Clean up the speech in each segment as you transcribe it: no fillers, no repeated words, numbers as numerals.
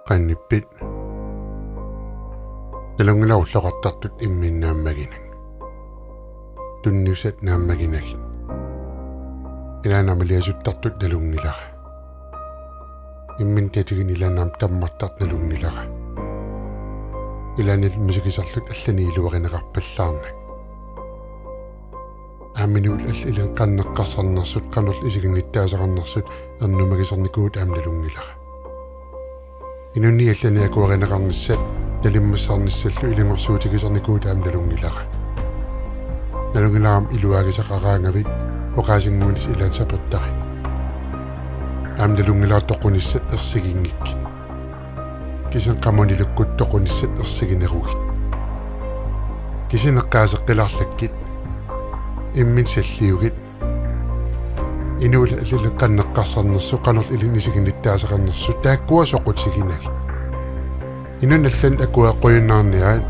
qannippit nalungilaulloqartartut imminnaammaginang tunniusat naammaginagin ilaanamaliasuttartut nalungilara immin tatigin ilaanaam tammartart nalungilara ilaanil musikisarlut allaniiluarineqarpallaarnak aaminuul allilan qanneqqarsarnersut qanul isiginnittaasaqarnersut ernumagisarnikuut aamnalungilara inunni allaniakuarineqarnissat nalimmassarnissallu ilingorsuutigisarnikuut aamnalungilara nalungilaram iluagisaqaraangavit oqaasinguunis ilaansapertaqit aamnalungilaartoqunissat ersigingikkit kisen qamunilukkut toqunissat ersiginerugit kisineqqaaseqqilarlakkit immin salliugit inuul allilin qanneqqarsarnersu qanor ilin isiginnittaasaqarnersu taakkuasoqutsiginaги inun allan akuaquyunnaarniaat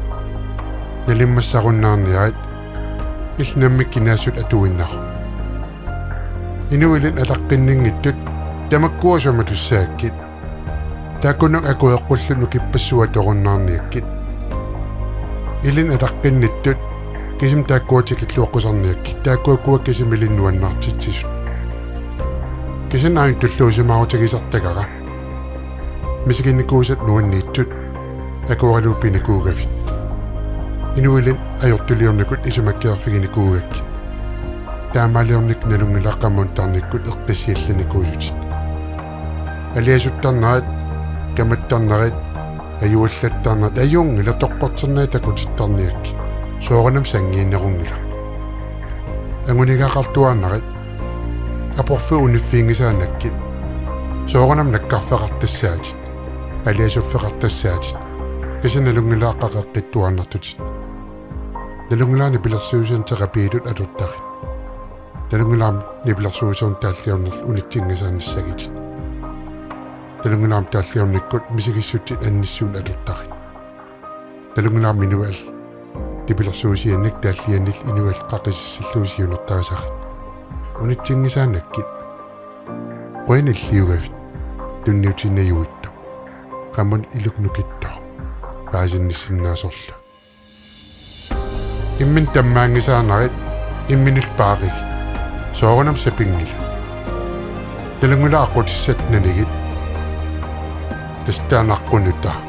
nalimmassarunnaarniaat ilnammikkinaassut atuinnaru inuilin alaqqinningittut tamakkuasumatussaakkit taakunaq akueqqullu nukippassuatorunnaarniakkit ilin alaqqinnitut kisim taakkuatikilluoqqusarniakkit taakkuakkua kisimilinnuannartitsisut kisinaain tulluusimaautigisartagara misiginnikuusat nuanniittut akualuupinikuugavit inuilin ajortuliornikut isumakkiarfiginikuugakki taamaaliornik nalungilaqqammuuntarnikkut eqqissiallanikuusutit aliasuttarnaat kamattarnarit ajuullattarnaat ajungila toqqorternaat akutittarniakki sooranam sangiinnerungila angunigaaqartuaannarit aporfu uniffiingisaanakkit sooranam nakkarfeqartassaatit aliasuffeqartassaatit kisanalungilaaqaqeqqittuarnartutit nalungilaani pilersuusan terapiilut alurtarit nalungilaam nipilersuusuun taalliornerl unitsingisaannissagitit nalungilaam taalliornikkut misigissutsit annissuun alurtarit nalungilaam minual nipilersuusiannik taalliannil inual qaqisissalluusiunertaasarit unitsingisaanakkit qoinilliugavit tunniutinnajuittu qammun iluknukitto paasinnissinaasorlu immin tammaangisaanarit imminil paaqig sooranam sapingila nalungila aqutissat nanigit tastaanaqqunutaa